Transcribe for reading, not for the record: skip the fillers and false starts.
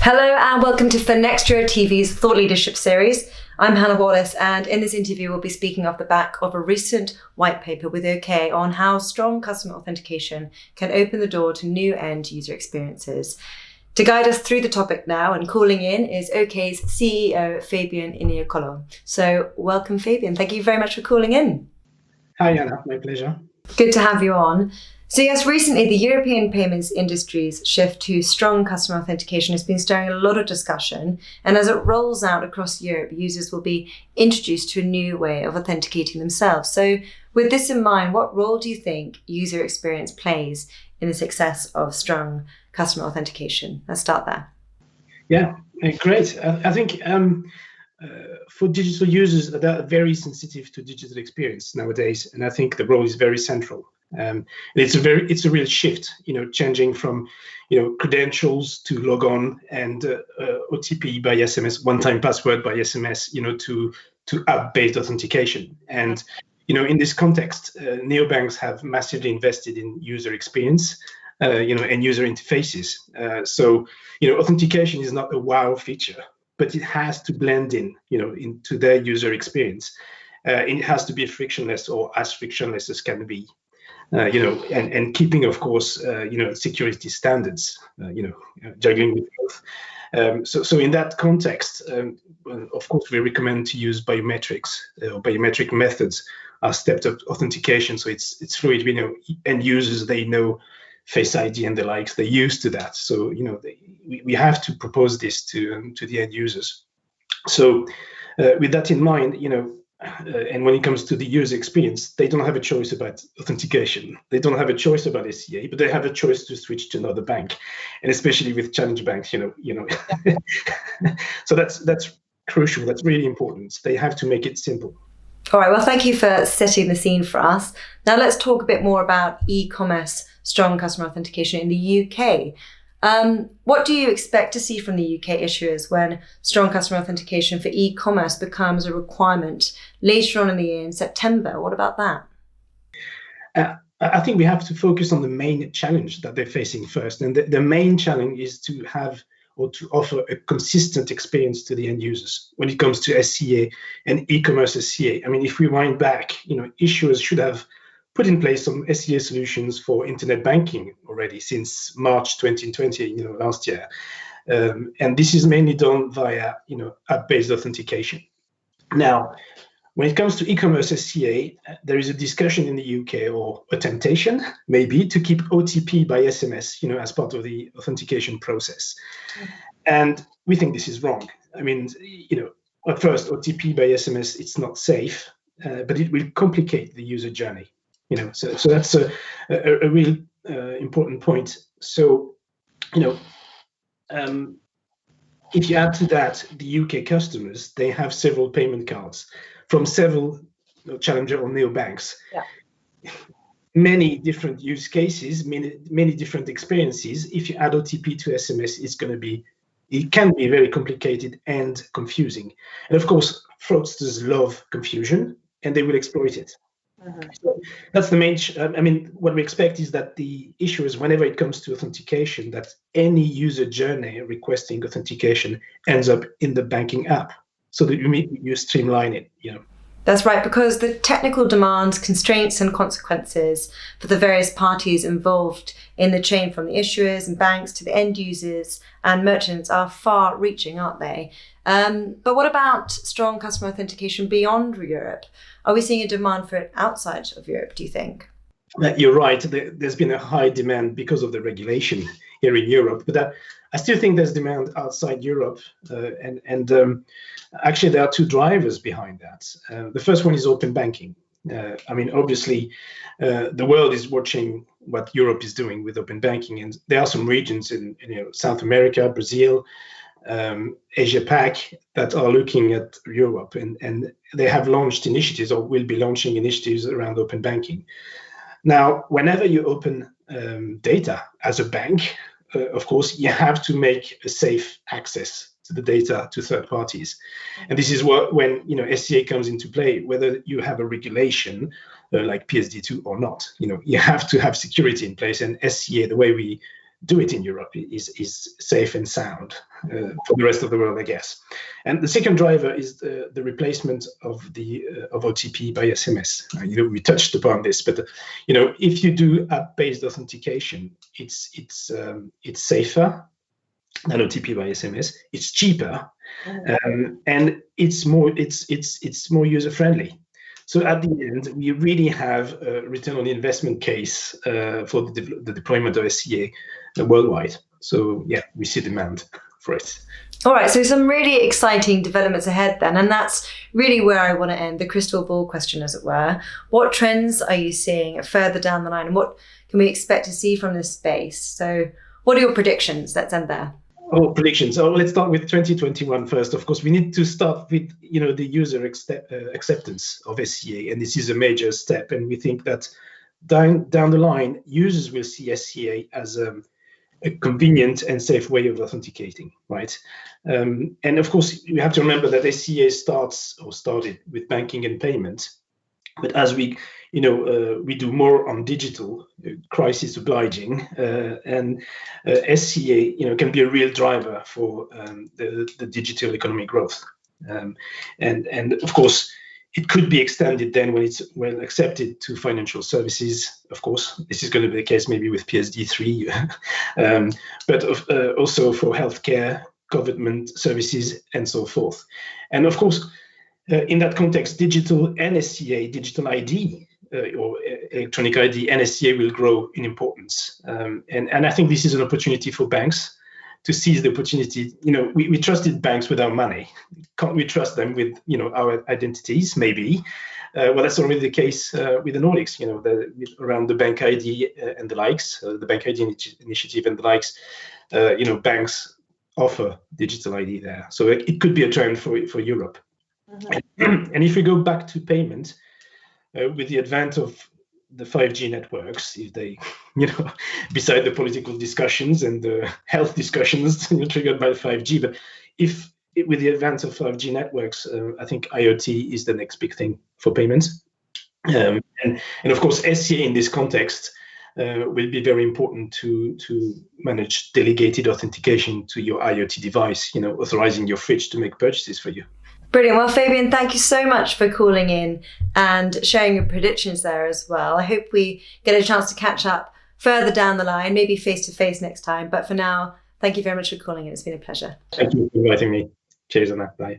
Hello and welcome to FinextraTV's Thought Leadership series. I'm Hannah Wallace, and in this interview we'll be speaking off the back of a recent white paper with OK on how strong customer authentication can open the door to new end user experiences. To guide us through the topic now and calling in is OK's CEO, Fabien Ignaccolo. So welcome, Fabien. Thank you very much for calling in. Hi, Anna. My pleasure. Good to have you on. So yes, recently the European payments industry's shift to strong customer authentication has been stirring a lot of discussion. And as it rolls out across Europe, users will be introduced to a new way of authenticating themselves. So with this in mind, what role do you think user experience plays in the success of strong customer authentication? Let's start there. Yeah, great. I think for digital users, they're very sensitive to digital experience nowadays, and I think the role is very central. It's a real shift, changing from, credentials to log on and OTP by SMS, one-time password by SMS, to app-based authentication. And, in this context, neobanks have massively invested in user experience, and user interfaces. So, authentication is not a wow feature, but it has to blend in, into their user experience. It has to be frictionless or as frictionless as can be. And keeping, of course, security standards, juggling with both. So in that context, of course, we recommend to use biometrics or biometric methods as stepped-up authentication. So it's fluid. End users, they know Face ID and the likes. They're used to that. So we have to propose this to the end users. So with that in mind, and when it comes to the user experience, they don't have a choice about authentication. They don't have a choice about SCA, but they have a choice to switch to another bank, and especially with challenger banks, So that's crucial. That's really important. They have to make it simple. All right. Well, thank you for setting the scene for us. Now let's talk a bit more about e-commerce strong customer authentication in the UK. What do you expect to see from the UK issuers when strong customer authentication for e-commerce becomes a requirement later on in the year in September? What about that? I think we have to focus on the main challenge that they're facing first. And the main challenge is to have or to offer a consistent experience to the end users when it comes to SCA and e-commerce SCA. I mean, if we wind back, issuers should have put in place some SCA solutions for internet banking already since March 2020, last year. And this is mainly done via, app-based authentication. Now, when it comes to e-commerce SCA, there is a discussion in the UK or a temptation, maybe, to keep OTP by SMS, as part of the authentication process. And we think this is wrong. I mean, at first, OTP by SMS, it's not safe, but it will complicate the user journey. So that's a real important point. So, if you add to that the UK customers, they have several payment cards from several challenger or neobanks. Yeah. Many different use cases, many different experiences. If you add OTP to SMS, it can be very complicated and confusing. And of course, fraudsters love confusion and they will exploit it. So that's the main. What we expect is that the issuers, whenever it comes to authentication, that any user journey requesting authentication ends up in the banking app, so that you streamline it. That's right, because the technical demands, constraints, and consequences for the various parties involved in the chain, from the issuers and banks to the end users and merchants, are far-reaching, aren't they? But what about strong customer authentication beyond Europe? Are we seeing a demand for it outside of Europe, do you think? You're right. There's been a high demand because of the regulation here in Europe, but I still think there's demand outside Europe. Actually, there are two drivers behind that. The first one is open banking. Obviously, the world is watching what Europe is doing with open banking, and there are some regions in South America, Brazil, Asia Pac that are looking at Europe, and they have launched initiatives or will be launching initiatives around open banking. Now, whenever you open data as a bank, of course, you have to make a safe access to the data to third parties. And this is when SCA comes into play, whether you have a regulation like PSD2 or not. You have to have security in place, and SCA, the way we do it in Europe is safe and sound for the rest of the world, I guess. And the second driver is the replacement of OTP by SMS. We touched upon this, but if you do app-based authentication, it's safer than OTP by SMS. It's cheaper, and it's more user friendly. So at the end, we really have a return on investment case for the deployment of SCA worldwide. So yeah, we see demand for it. All right, so some really exciting developments ahead then, and that's really where I want to end, the crystal ball question, as it were. What trends are you seeing further down the line, and what can we expect to see from this space? So what are your predictions? Let's end there. Oh, predictions. Oh, let's start with 2021 first. Of course, we need to start with the user acceptance of SCA, and this is a major step. And we think that down the line, users will see SCA as a convenient and safe way of authenticating, right? And of course, you have to remember that SCA started with banking and payment, but as we do more on digital, crisis obliging, and SCA, can be a real driver for the digital economic growth. And of course, it could be extended then when it's well accepted to financial services. Of course, this is going to be the case maybe with PSD3, but also for healthcare, government services, and so forth. And of course, in that context, digital and SCA, digital ID or electronic ID and SCA will grow in importance. And I think this is an opportunity for banks to seize the opportunity. We trusted banks with our money. Can't we trust them with our identities? Maybe. Well, that's already the case with the Nordics. Around the bank ID and the likes, the bank ID initiative and the likes. Banks offer digital ID there, so it could be a trend for Europe. Mm-hmm. And if we go back to payment, with the advent of the 5G networks, if they, beside the political discussions and the health discussions triggered by 5G, but with the advent of 5G networks, I think IoT is the next big thing for payments. And of course, SCA in this context will be very important to manage delegated authentication to your IoT device, authorizing your fridge to make purchases for you. Brilliant. Well, Fabien, thank you so much for calling in and sharing your predictions there as well. I hope we get a chance to catch up further down the line, maybe face-to-face next time. But for now, thank you very much for calling in. It's been a pleasure. Thank you for inviting me. Cheers on that. Bye.